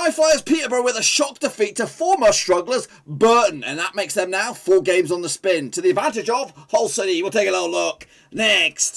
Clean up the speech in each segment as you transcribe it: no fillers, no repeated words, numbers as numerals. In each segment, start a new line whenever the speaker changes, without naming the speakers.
High Flyers Peterborough with a shock defeat to former strugglers Burton, and that makes them now 4 games on the spin to the advantage of Hull City. We'll take a little look next.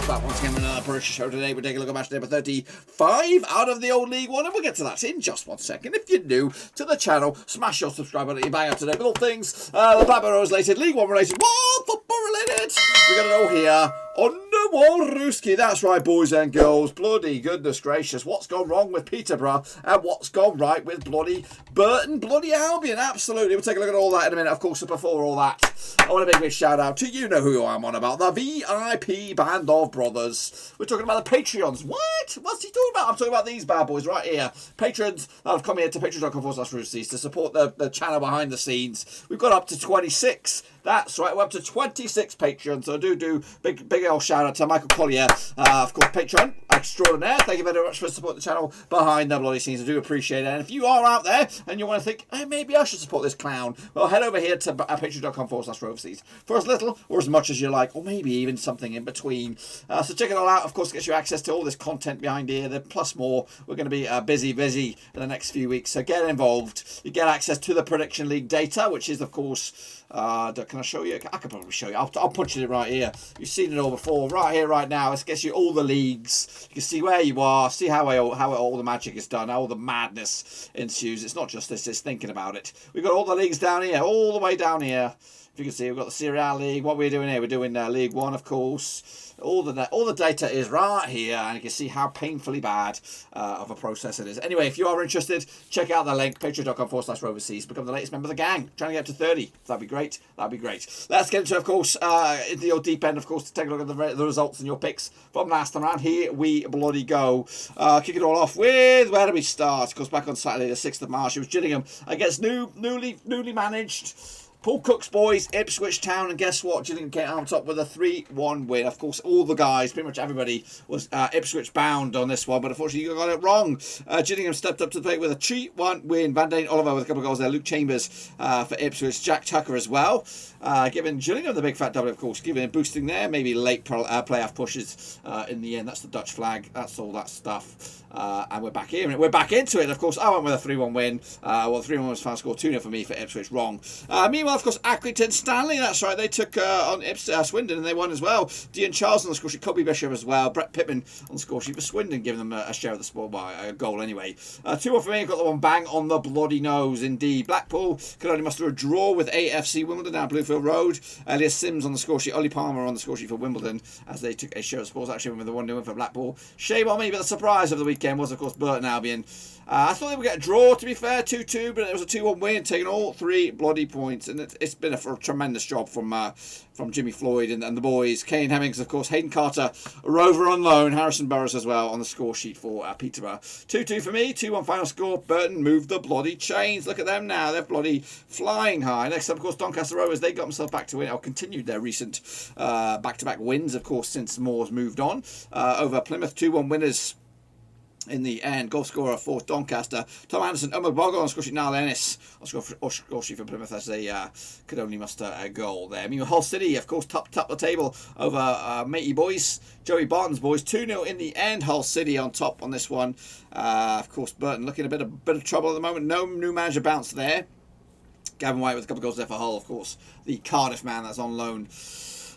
Back once again with another British show today. We're taking a look at Matchday number 35 out of the old League One, and we'll get to that in just 1 second. If you're new to the channel, smash your subscribe button. You bang up today with all things the Blackpool Rovers related, League One related, World Football related. We're going to know here on the Roverseas. That's right, boys and girls. Bloody goodness gracious, what's gone wrong with Peterborough and what's gone right with bloody Burton, bloody Albion? Absolutely. We'll take a look at all that in a minute. Of course, before all that, I want to make a big shout out to you know who I'm on about, the VIP band of brothers. We're talking about the Patreons. What? What's he talking about? I'm talking about these bad boys right here. Patrons that have come here to patreon.com/Roverseas to support the channel behind the scenes. We've got up to 26. That's right, we're up to 26 Patreons. So do big old shout out to Michael Collier, of course, Patreon extraordinaire. Thank you very much for supporting the channel behind the bloody scenes. I do appreciate it. And if you are out there and you want to think, hey, maybe I should support this clown, well, head over here to patreon.com/Roverseas for as little or as much as you like, or maybe even something in between. So check it all out. Of course, it gets you access to all this content behind here, plus more. We're going to be busy in the next few weeks. So get involved. You get access to the Prediction League data, which is, of course, can I show you? I can probably show you. I'll punch it right here. You've seen it all before. Right here, right now. It gets you all the leagues. You can see where you are. See how all the magic is done. How all the madness ensues. It's not just this. It's thinking about it. We've got all the leagues down here. All the way down here. If you can see, we've got the Serie A League. What we're doing here, we're doing League One, of course. All the data is right here, and you can see how painfully bad of a process it is. Anyway, if you are interested, check out the link, patreon.com/Roverseas. Become the latest member of the gang. Trying to get up to 30. That'd be great. That'd be great. Let's get into, of course, into your deep end, of course, to take a look at the results and your picks from last time around. Here we bloody go. Kick it all off with, where do we start? Of course, back on Saturday, the 6th of March, it was Gillingham against newly managed Paul Cook's boys, Ipswich Town, and guess what? Gillingham came on top with a 3-1 win. Of course, all the guys, pretty much everybody, was Ipswich bound on this one, but unfortunately, you got it wrong. Gillingham stepped up to the plate with a 3-1 win. Van Dane Oliver with a couple of goals there. Luke Chambers for Ipswich. Jack Tucker as well. Giving Gillingham the big fat double, of course. Giving boosting there. Maybe late playoff pushes in the end. That's the Dutch flag. That's all that stuff. And we're back here. We're back into it. Of course, I went with a 3-1 win. Well, 3-1 was final score. 2-0 for me for Ipswich. Wrong. Meanwhile, of course, Accrington Stanley. That's right. They took on Swindon and they won as well. Dean Charles on the score sheet. Kobe Bishop as well. Brett Pittman on the score sheet for Swindon, giving them a share of the sport by a goal anyway. 2-1 for me. Got the one bang on the bloody nose indeed. Blackpool could only muster a draw with AFC Wimbledon down Bluefield Road. Elias Sims on the score sheet. Ollie Palmer on the score sheet for Wimbledon as they took a share of sports action with the 1-0 win for Blackpool. Shame on me, but the surprise of the weekend was, of course, Burton Albion. I thought they would get a draw, to be fair, 2-2, but it was a 2-1 win, taking all 3 bloody points, and it's been a tremendous job from Jimmy Floyd and the boys. Kane Hemmings, of course, Hayden Carter, Rover on loan, Harrison Burrows as well on the score sheet for Peterborough. 2-2 for me, 2-1 final score. Burton moved the bloody chains. Look at them now, they're bloody flying high. Next up, of course, Doncaster Rovers, they got themselves back to win, or continued their recent back-to-back wins, of course, since Moore's moved on. Over Plymouth, 2-1 winners in the end. Goal scorer for Doncaster, Tom Anderson. Omar Bogle on score sheet. Niall Ennis on score sheet for Plymouth as they could only muster a goal there. Meanwhile, Hull City, of course, top the table over Matey boys, Joey Barton's boys. 2-0 in the end. Hull City on top on this one. Of course, Burton looking a bit of trouble at the moment. No new manager bounce there. Gavin White with a couple of goals there for Hull, of course. The Cardiff man that's on loan,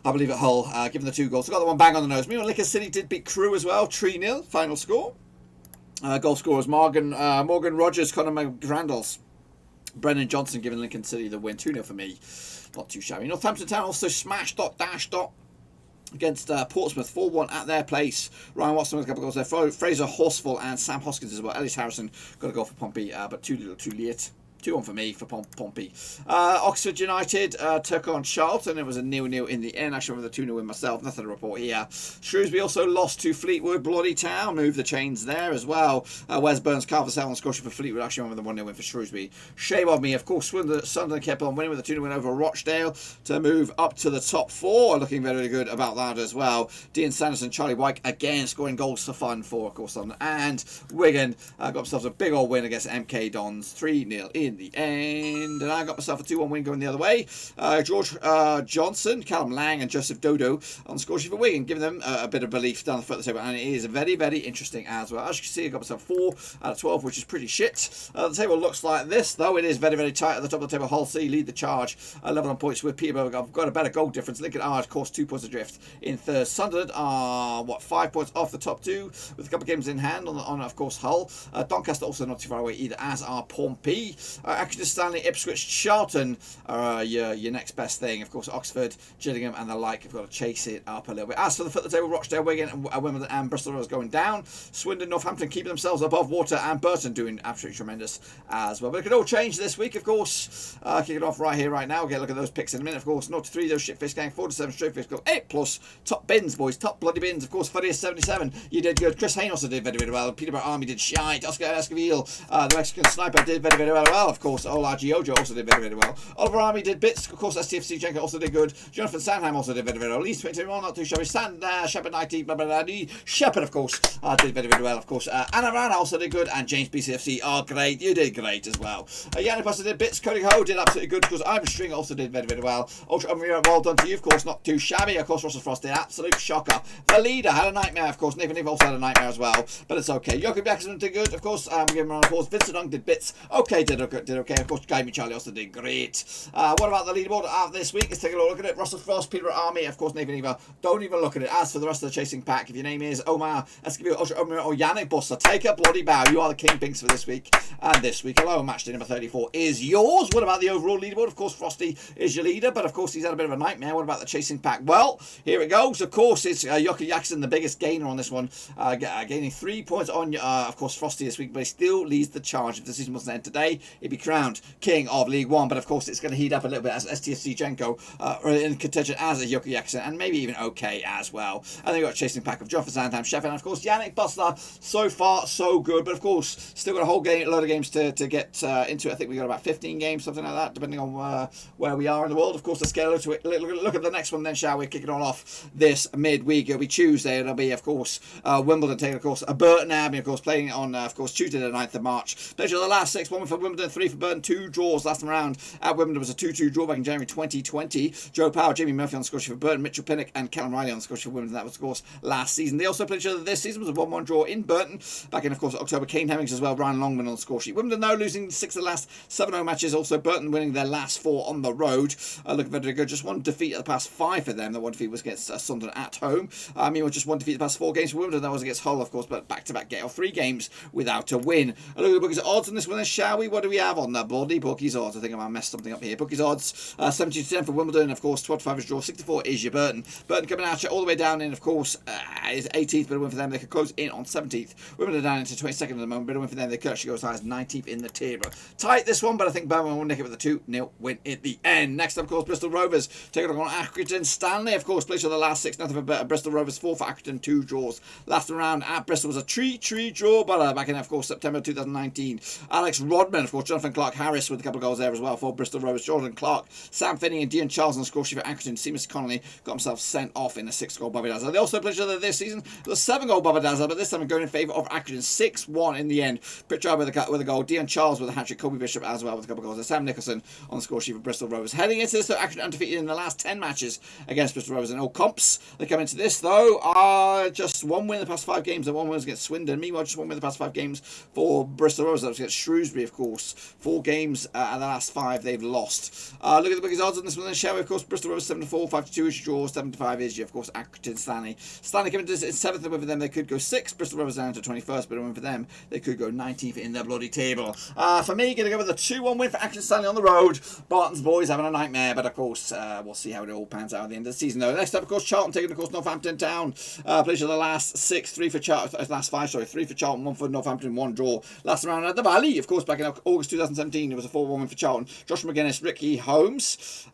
I believe, at Hull, given the 2 goals. So got the one bang on the nose. Meanwhile, Lincoln City did beat Crewe as well. 3-0 final score. Goal scorers Morgan Rogers, Conor McGrandles, Brendan Johnson giving Lincoln City the win. 2-0 for me. Not too shabby. Northampton Town also smashed against Portsmouth 4-1 at their place. Ryan Watson with a couple of goals there. Fraser Horsfall and Sam Hoskins as well. Ellis Harrison got a goal for Pompey, but too little too late. 2-1 for me for Pompey. Oxford United took on Charlton. It was a 0-0 in the end. Actually, with a 2-0 win myself. Nothing to report here. Shrewsbury also lost to Fleetwood. Bloody town. Moved the chains there as well. Wes Burns carved us out on scoring for Fleetwood. Actually, won with a 1-0 win for Shrewsbury. Shame on me. Of course, Sunderland kept on winning with a 2-0 win over Rochdale to move up to the top 4. Looking very good about that as well. Dean Sanderson, Charlie White again scoring goals for fun for, of course, Sunderland. And Wigan got themselves a big old win against MK Dons. 3-0 in the end. And I got myself a 2-1 win going the other way. George Johnson, Callum Lang and Joseph Dodo on the score sheet for Wigan, giving them a bit of belief down the foot of the table, and it is very, very interesting as well. As you can see, I got myself 4 out of 12, which is pretty shit. The table looks like this, though. It is very, very tight at the top of the table. Hull C lead the charge, 11 on points with Peterborough. I've got a better goal difference. Lincoln are, of course, 2 points adrift in third. Sunderland are, 5 points off the top 2, with a couple of games in hand on of course, Hull. Doncaster also not too far away either, as are Pompey. Accrington, Stanley, Ipswich, Charlton are your next best thing. Of course, Oxford, Gillingham and the like have got to chase it up a little bit. As for the foot of the table, Rochdale, Wigan and Wimbledon and Bristol Rovers going down. Swindon, Northampton keeping themselves above water, and Burton doing absolutely tremendous as well. But it could all change this week, of course. Kick it off right here, right now. We'll get a look at those picks in a minute, of course. 0-3, those shitfish gang. 4-7, straight fish go 8+. Top bins, boys. Top bloody bins. Of course, Funniest 77. You did good. Chris Hayne also did very, very well. Peterborough Army did shite. Oscar Esquivel, the Mexican sniper, did very, very well. Of course, Ola Giojo also did very, very well. Oliver Army did bits. Of course, STFC Jenko also did good. Jonathan Sandham also did very, very well. Leeds 21, not too shabby. Shepherd 90, blah, blah, blah. Shepherd, of course, did very, very well. Of course, Anna Rana also did good. And James BCFC, great. You did great as well. Yannick also did bits. Cody Ho did absolutely good. Of course, Ivan String also did very, very well. Ultra Amira, well done to you. Of course, not too shabby. Of course, Russell Frost did absolute shocker. The leader had a nightmare. Of course, Nathan Eve also had a nightmare as well. But it's okay. Joachim Jackson did good. Of course, we'll give him a round of applause. Vincent Ung did bits. Okay, did okay. Of course, Guy Charlie also did great. What about the leaderboard this week? Let's take a look at it. Russell Frost, Peterborough Army, of course, Nathan Eva. Don't even look at it. As for the rest of the chasing pack, if your name is Omar Esquivel, or Yannick Buster, take a bloody bow. You are the kingpins for this week. And this week alone, matchday number 34 is yours. What about the overall leaderboard? Of course, Frosty is your leader, but of course, he's had a bit of a nightmare. What about the chasing pack? Well, here it goes. Of course, it's Joachim Jackson, the biggest gainer on this one, gaining 3 points on, of course, Frosty this week, but he still leads the charge. If the season wasn't end today, he'd be crowned king of League One. But of course, it's going to heat up a little bit as STFC Jenko in contention as a Joachim Jackson, and maybe even okay as well. And then you've got a chasing pack of Jonathan Sandham, Sheffield, and of course, Yannick Bustler. So far, so good, but of course, still got a whole load of games to get into. I think we got about 15 games, something like that, depending on where we are in the world. Of course, let's get to it. Look at the next one then, shall we? Kick it on off this midweek. It'll be Tuesday. It'll be, of course, Wimbledon taking, of course, Burton Albion, of course, playing on, of course, Tuesday the 9th of March. Played the last 6, 1 for Wimbledon, 3 for Burton, 2 draws last time around. At Wimbledon was a 2-2 draw back in January 2020. Joe Power, Jamie Murphy on the score sheet for Burton, Mitchell Pinnock and Callum Riley on the score sheet for Wimbledon. That was, of course, last season. They also played each other this season. It was a 1-1 draw in Burton back in, of course, October. Kane Hemmings as well, Ryan Longman on the score sheet. Wimbledon now losing 6 of the last 7 matches. Also, Burton winning their last 4 on the road. Looking very good. Just 1 defeat at the past 5 for them. The 1 defeat was against Sunderland at home. Meanwhile, just 1 defeat the past 4 games for Wimbledon. That was against Hull, of course, but back-to-back Gale 3 games without a win. A look at the bookies odds on this one then, shall we? What do we have on the bloody bookies odds? I think I might mess something up here. Bookies odds, 17-10 for Wimbledon, of course, 12-5 is draw, 64 is your Burton. Burton coming out all the way down in, of course, is 18th, but a win for them. They could close in on 17th. Wimbledon down into 22nd at the moment, but a win for them. They could actually go as high as 19th in the table. Tight this one, but I think Birmingham will nick it with a 2-0 win at the end. Next up, of course, Bristol Rovers taking on Accrington. Stanley, of course, placed on the last 6, nothing for Bristol Rovers, 4 for Accrington, 2 draws. Last round at Bristol was a 3-3 draw, but back in, of course, September 2019. Alex Rodman, of course, Jonathan Clark Harris with a couple of goals there as well for Bristol Rovers. Jordan Clark, Sam Finney and Dean Charles on the score sheet for Accrington. Seamus Connolly got himself sent off in a 6-goal Bobby Dazzler. They also played each other this season. It was a 7-goal Bobby Dazzler, but this time going in favour of Accrington. 6-1 in the end. Pritchard with a goal. Dean Charles with a hat-trick. Kobe Bishop as well with a couple of goals. And Sam Nicholson on the score sheet for Bristol Rovers. Heading into this, so Accrington undefeated in the last 10 matches against Bristol Rovers in all comps. They come into this, though, just 1 win in the past 5 games. And 1 win was against Swindon. Meanwhile, just 1 win in the past 5 games for Bristol Rovers. That was against Shrewsbury, of course. 4 games and the last 5 they've lost. Look at the biggest odds on this one then, shall we? Of course, Bristol Rovers 7-4, 5-2 is your draw, 7-5 is your, of course, Accrington Stanley. Stanley coming to this in 7th, and with them they could go 6th. Bristol Rovers down to 21st, but a win for them, they could go 19th in the bloody table. For me, going to go with a 2-1 win for Accrington Stanley on the road. Barton's boys having a nightmare, but of course, we'll see how it all pans out at the end of the season, though. Next up, of course, Charlton taking, of course, Northampton down. Played the last 6, 3 for Charlton, last 5, sorry, 3 for Charlton, 1 for Northampton, 1 draw. Last round at the Valley, of course, back in August 2017, it was a 4-1 win for Charlton. Josh McGuinness, Ricky Holmes,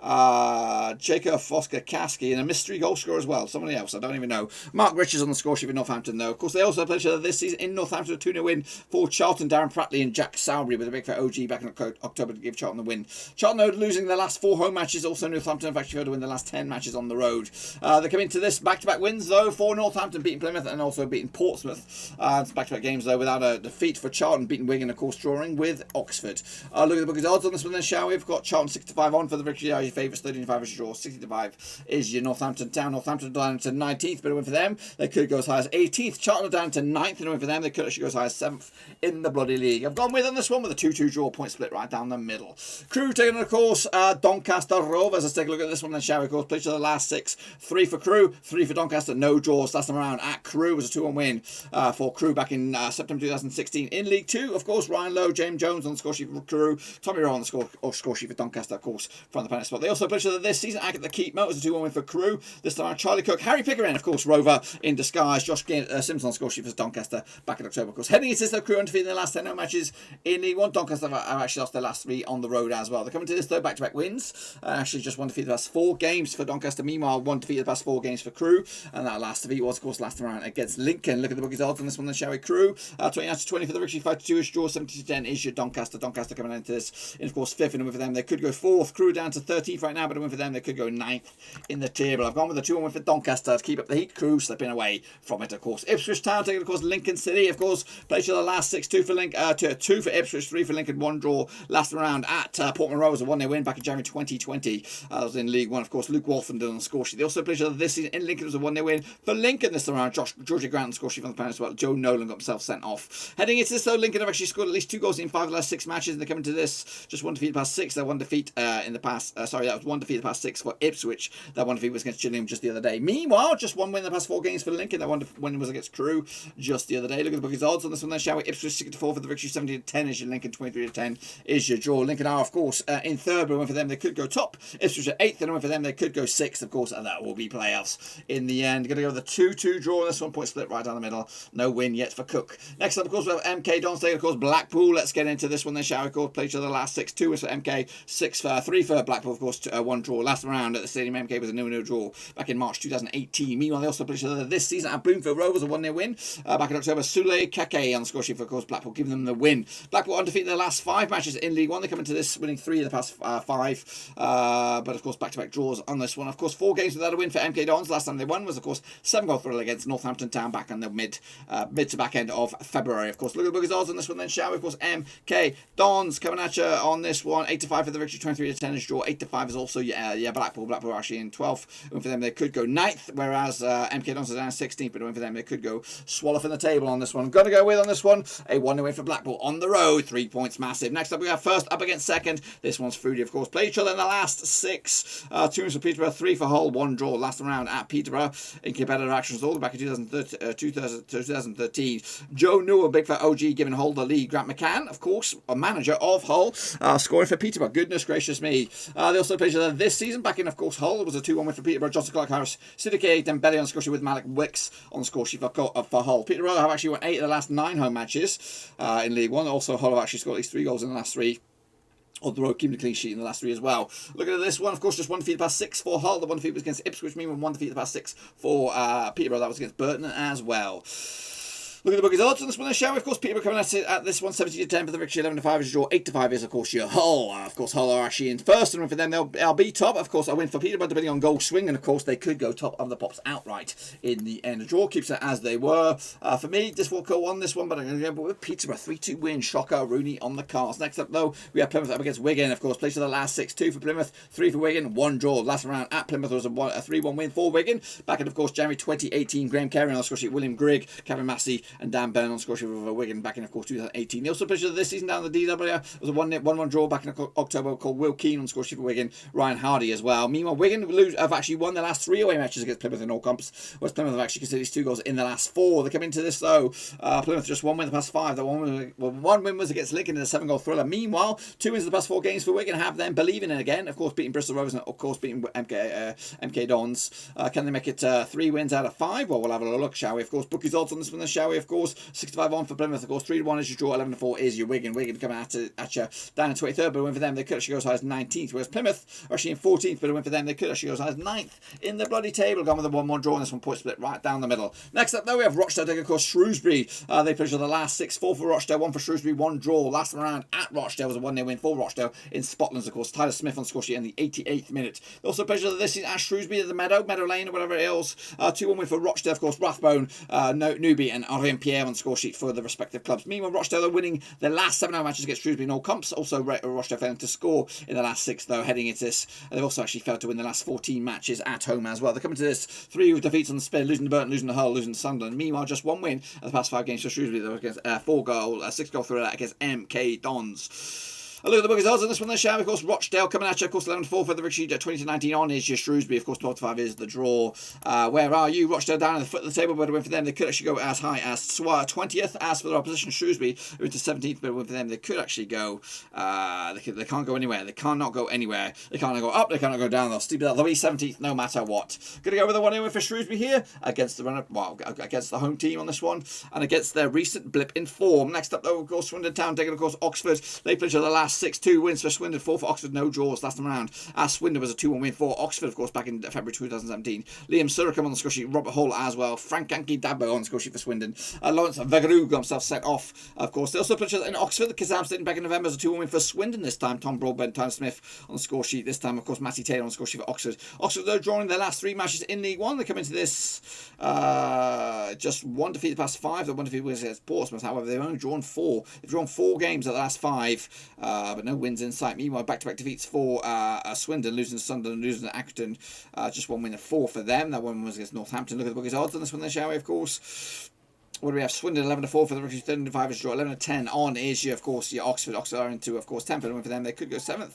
Jacob Foster-Kasky, and a mystery goal scorer as well. Somebody else, I don't even know. Mark Richards on the score sheet with Northampton, though. Of course, they also played each other this season in Northampton, a 2-0 win for Charlton. Darren Pratley and Jack Sowery with a big fat OG back in October to give Charlton the win. Charlton are losing their last 4 home matches. Also, Northampton have actually failed to win the last 10 matches on the road. They come into this back-to-back wins, though, for Northampton, beating Plymouth and also beating Portsmouth. Back-to-back games, though, without a defeat for Charlton, beating Wigan, of course, drawing with Oxford. Look at the bookies odds on this one then, shall we? We've got Charlton 6-5 on for the victory. Your favourites, 13-5 is your draw. 60-5 is your Northampton Town. Northampton down to 19th, but a win for them. They could go as high as 18th. Charlton are down to 9th, and a win for them. They could actually go as high as 7th in the bloody league. I've gone with on this one with a 2-2 draw, point split right down the middle. Crewe taking on, of course, Doncaster Rovers. Let's take a look at this one then, shall we? Of course, played to the last 6. 3 for Crewe, 3 for Doncaster. No draws last time around at Crewe. Was a 2-1 win for Crewe back in September 2016 in League 2. Of course, Ryan Lowe, James Jones on the score sheet for Crewe, Tommy Rowe on the score sheet for Doncaster, of course, from the penalty spot. They also played each other this season at the Keep Moat. It was a 2-1 win for Crewe. This time Charlie Cook, Harry Pickering, of course, Rover in disguise. Josh Sims on the score sheet for Doncaster back in October, of course. Heading into this, though, Crewe undefeated in their last 10 home matches in League 1. Doncaster have actually lost their last 3 on the road as well. They're coming to this, though, back-to-back wins. Actually, just one defeat the past 4 games for Doncaster. Meanwhile, one defeat the past 4 games for Crewe. And that last defeat was, of course, last round against Lincoln. Look at the bookies odds on this one then, shall we? Crewe 29-20 for the victory, 5-2 is draw, 70-10 is your Doncaster. Doncaster coming into this, and of course, 5th in a win for them. They could go 4th. Crewe down to 13th right now, but a win for them. They could go 9th in the table. I've gone with a 2-1 win for Doncaster to keep up the heat. Crewe slipping away from it, of course. Ipswich Town taking, of course, Lincoln City. Of course, played each other the last 6, 2 for Ipswich, 3 for Lincoln, 1 draw last round at Portman Road. Was a 1-0 win back in January 2020. That was in League 1, of course. Luke Waltham on the score sheet. They also played each other this season in Lincoln. It was a 1-0 win for Lincoln this time around. Georgie Grant on the score sheet from the penalty spot. Joe Nolan got himself sent off. Heading into this, though, Lincoln have actually scored at least 2 goals in 5 of the last 6 matches, and they're coming to this just 1 defeat the past 6. That 1 defeat in the past. That was 1 defeat the past 6 for Ipswich. That 1 defeat was against Gillingham just the other day. Meanwhile, just 1 win in the past 4 games for Lincoln. That 1 win was against Crewe just the other day. Look at the bookies odds on this one then, shall we? Ipswich 6-4 for the victory, 70-10 is your Lincoln, 23-10 is your draw. Lincoln are, of course, in 3rd, but a win for them. They could go top. Ipswich at 8th, and a win for them. They could go 6th, of course, and that will be playoffs in the end. Going to go with a 2-2 draw on this one, point split right down the middle. No win yet for Cook. Next up, of course, we have MK Dons, of course, Blackpool. Let's get into this one then, shall we? Of course, play each other the last 6. 2 was for MK, 3 for Blackpool, of course, 1 draw. Last round at the Stadium, MK was a 0-0 draw back in March 2018. Meanwhile, they also played each other this season at Bloomfield Rovers, a 1-0 win back in October. Sule Keke on the score sheet for, of course, Blackpool, giving them the win. Blackpool undefeated their last 5 matches in League 1. They come into this winning 3 of the past 5. But, of course, back-to-back draws on this one. Of course, 4 games without a win for MK Dons. Last time they won was, of course, 7-goal thriller against Northampton Town back on the mid to back end of February. Of course, look at the bookies odds on this one then, shall we? Of course, MK Dons coming at you on this one. 8-5 for the victory, 23-10 is draw. 8-5 is also Blackpool. Blackpool are actually in 12th. Win for them, they could go 9th, whereas MK Dons are down 16th, but a win for them, they could go swallow in the table on this one. I'm going to go with on this one a 1-0 win for Blackpool on the road. 3 points, massive. Next up, we have first up against second. This one's Fruity, of course. Played each other in the last 6. 2 wins for Peterborough, 3 for Hull, 1 draw last round at Peterborough in competitive actions all the way back in 2013. Joe Newell, big fat OG, giving Hull the lead. Grant McCann, of course, a manager of Hull, scoring for Peterborough. Goodness gracious me. They also played each other this season back in, of course, Hull. It was a 2-1 win for Peterborough. Johnson Clark Harris, Siddiqui Dembele on the score sheet with Malik Wicks on the score sheet for Hull. Peterborough have actually won 8 of the last 9 home matches in League 1. Also, Hull have actually scored at least 3 goals in the last 3. On the road, keeping a clean sheet in the last 3 as well. Look at this one, of course, just 1 defeat the past 6 for Hull. The 1 defeat was against Ipswich, meanwhile 1 defeat the past 6 for Peterborough. That was against Burton as well. Look at the bookies odds on this one, shall we? Of course, Peterborough coming at this one, 70-10 for the victory, 11-5 is your draw, 8-5 is, of course, your Hull. Of course, Hull are actually in first, and for them, they'll be top. Of course, a win for Peterborough, depending on goal swing, and of course, they could go top of the Pops outright in the end. The draw keeps it as they were. For me, this will go on this one, but I'm going to go with Peterborough, 3-2 win. Shocker, Rooney on the cards. Next up, though, we have Plymouth up against Wigan. Of course, placed in the last 6, 2 for Plymouth, 3 for Wigan, 1 draw. Last round at Plymouth was a 3-1 win for Wigan. Back in, of course, January 2018, Graham Carey on the score sheet, William Grigg, Kevin Massey, and Dan Byrne on the score sheet for Wigan back in, of course, 2018. They also played this season down the DW. It was a 1-1 draw back in October called Will Keane on the score sheet for Wigan, Ryan Hardy as well. Meanwhile, Wigan have actually won their last 3 away matches against Plymouth in all comps, whereas Plymouth have actually conceded 2 goals in the last 4. They come into this, though, Plymouth just 1 win in the past 5. The 1 win was against Lincoln in a 7-goal thriller. Meanwhile, 2 wins in the past 4 games for Wigan have them believing in again. Of course, beating Bristol Rovers and, of course, beating MK Dons. Can they make it 3 wins out of 5? Well, we'll have a look, shall we? Of course, bookies odds on this one, shall we? we, of course. 65 on for Plymouth, of course. 3-1 is your draw. 11-4 is your Wigan. Wigan coming at you down in 23rd, but a win for them. They could actually go as high as 19th, whereas Plymouth are actually in 14th, but a win for them. They could actually go as high as 9th in the bloody table. Gone with a 1-1 draw, and this one point split right down the middle. Next up, though, we have Rochdale taking, of course, Shrewsbury. They played the last 6, 4 for Rochdale, 1 for Shrewsbury, 1 draw. Last time around at Rochdale was a 1-0 win for Rochdale in Scotland, of course. Tyler Smith on the score sheet in the 88th minute. They also played this is at Shrewsbury at the Meadow Lane, or whatever it is. 2-1 win for Rochdale, of course. Rathbone, Newby, and Orient Pierre on the score sheet for the respective clubs. Meanwhile, Rochdale are winning their last 7 matches against Shrewsbury in all comps. Also, Rochdale failing to score in the last 6, though, heading into this. They've also actually failed to win the last 14 matches at home as well. They're coming to this 3 defeats on the spin, losing to Burton, losing to Hull, losing to Sunderland. Meanwhile, just 1 win at the past 5 games for Shrewsbury. They were against 6-goal thriller against MK Dons. A look at the bookies odds on this one, the show. Of course, Rochdale coming at you. Of course, 11-4 for the victory. 20-19 on is your Shrewsbury. Of course, 12-5 is the draw. Where are you? Rochdale down at the foot of the table, but a win for them. They could actually go as high as 20th. As for their opposition, Shrewsbury, who into 17th, but a win for them. They could actually go. They can't go anywhere. They cannot go anywhere. They cannot go up. They cannot go down. They'll be 17th no matter what. Going to go with a 1-0 win for Shrewsbury here against the runner. Well, against the home team on this one, and against their recent blip in form. Next up, though, of course, Swindon Town taking, of course, Oxford. They played the last 6-2 wins for Swindon, 4 for Oxford, no draws last time around. Swindon was a 2-1 win for Oxford, of course, back in February 2017. Liam Suricum on the score sheet, Robert Hull as well, Frank Yankee Dabo on the score sheet for Swindon. Lawrence Vegaroo got himself sent off, of course. They also played in Oxford, the Kazam Stadium back in November, as a 2-1 win for Swindon this time. Tom Broadbent, Tyler Smith on the score sheet this time, of course, Matty Taylor on the score sheet for Oxford. Oxford, they're drawing their last 3 matches in League One. They come into this just 1 defeat the past 5, the 1 defeat was against Portsmouth. However, they've only drawn 4. They've drawn 4 games at the last 5, but no wins in sight. Meanwhile, back-to-back defeats for Swindon, losing to Sunderland, losing to Accrington. Just 1 win and 4 for them. That one was against Northampton. Look at the bookies odds on this one then, shall we, of course. What do we have? Swindon 11-4 for the victory, 13-5 is draw. 11-10 on is your, of course, your Oxford. Oxford are into, of course, 10th win for them. They could go 7th.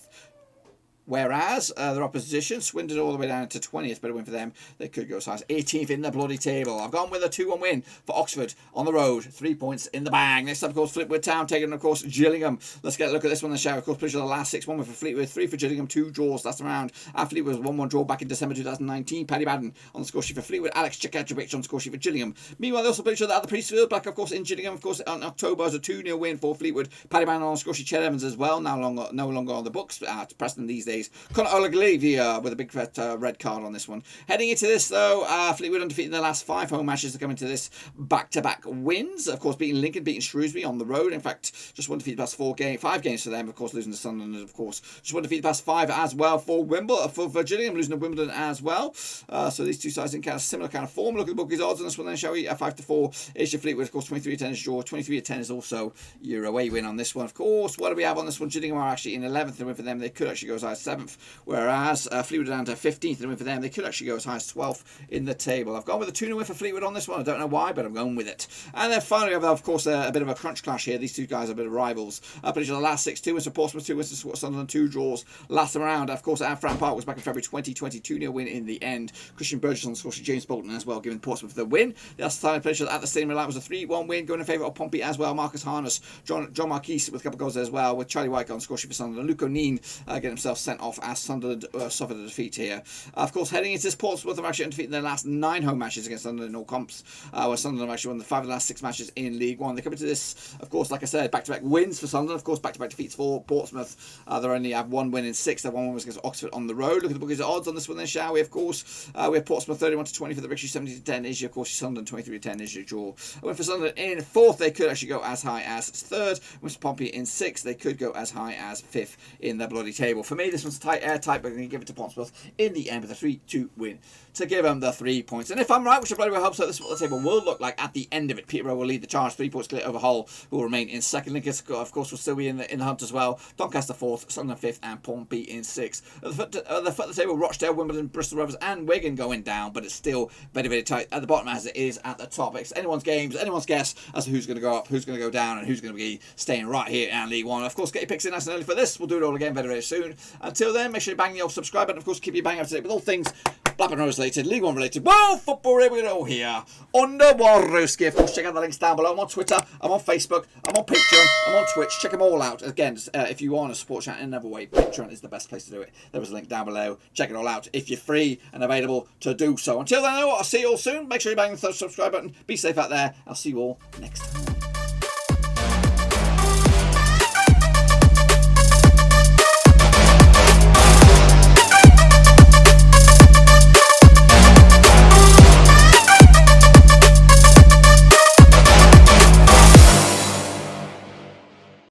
Whereas their opposition, Swindon all the way down to 20th, better win for them. They could go as high as 18th in the bloody table. I've gone with a 2-1 win for Oxford on the road. 3 points in the bag. Next up, of course, Fleetwood Town taking, of course, Gillingham. Let's get a look at this one in the show. Of course, played the last 6, 1 win for Fleetwood, 3 for Gillingham, 2 draws last round. Fleetwood was 1-1 draw back in December 2019. Paddy Madden on the score sheet for Fleetwood, Alex Chikajovic on the score sheet for Gillingham. Meanwhile, they also played each other at the Priestfield, back, of course, in Gillingham, of course, on October as a 2-0 win for Fleetwood. Paddy Madden on the score sheet, Chet Evans as well, no longer on the books at Preston these days. Conor with a big fat red card on this one. Heading into this, though, Fleetwood undefeated in their last 5 home matches to come into this back-to-back wins. Of course, beating Lincoln, beating Shrewsbury on the road. In fact, just 1 defeat the past 5 games for them. Of course, losing to Sunderland, of course. Just 1 defeat the past 5 as well for Wimbledon, for Gillingham, losing to Wimbledon as well. So these two sides in kind of similar kind of form. Look at the bookies odds on this one then, shall we? 5-4 is your Fleetwood, of course. 23-10 is your 23-10 is also your away win on this one. Of course, what do we have on this one? Gillingham are actually in 11th win for them. They could actually go as high as 7th, whereas Fleetwood down to 15th win for them. They could actually go as high as 12th in the table. I've gone with a 2-0 win for Fleetwood on this one. I don't know why, but I'm going with it. And then finally, we have, of course, a bit of a crunch clash here. These two guys are a bit of rivals. Pretty sure the last 6, 2 wins for Portsmouth, 2 wins for Sunderland, 2 draws last time around. Of course, at Fratton Park was back in February 2020, 2-0 win in the end. Christian Burgess on the score sheet, James Bolton as well, giving Portsmouth the win. The last time played at the Stadium was a 3-1 win, going in favour of Pompey as well. Marcus Harness, John Marquise with a couple of goals as well, with Charlie White on the score sheet for Sunderland. Luke O'Neill getting himself sent off as Sunderland suffered a defeat here. Of course, heading into this, Portsmouth have actually undefeated in their last 9 home matches against Sunderland in all comps, where Sunderland have actually won the 5 of the last 6 matches in League One. They come into this, of course, like I said, back-to-back wins for Sunderland, of course, back-to-back defeats for Portsmouth. They only have 1 win in 6. Their 1 win was against Oxford on the road. Look at the bookies odds on this one then, shall we? Of course, we have Portsmouth 31-20 for the victory, 70-10 is your, of course, Sunderland 23-10 is your draw. I went for Sunderland in 4th. They could actually go as high as 3rd. Went for Pompey in 6th. They could go as high as 5th in the bloody table. For me, this one's tight, airtight, but I'm going to give it to Portsmouth in the end with a 3-2 win to give them the 3 points. And if I'm right, which I bloody well hope so, this is what the table will look like at the end of it. Peterborough will lead the charge, 3 points clear over Hull, who will remain in 2nd. Lincoln, of course, will still be in the hunt as well. Doncaster 4th, Sunderland 5th, and Pompey in 6th. At the foot of the table, Rochdale, Wimbledon, Bristol Rovers, and Wigan going down, but it's still very, very tight at the bottom as it is at the top. It's anyone's games, anyone's guess as to who's going to go up, who's going to go down, and who's going to be staying right here in League One. Of course, get your picks in nice and early for this. We'll do it all again very, very soon. Until then, make sure you bang the old subscribe button. Of course, keep you banging up to date with all things Blackburn Rovers related, League One related, world football related here under Roverseas. Of course, check out the links down below. I'm on Twitter, I'm on Facebook, I'm on Patreon, I'm on Twitch. Check them all out. Again, if you want to support chat in another way, Patreon is the best place to do it. There is a link down below. Check it all out if you're free and available to do so. Until then, I'll see you all soon. Make sure you bang the subscribe button. Be safe out there. I'll see you all next time.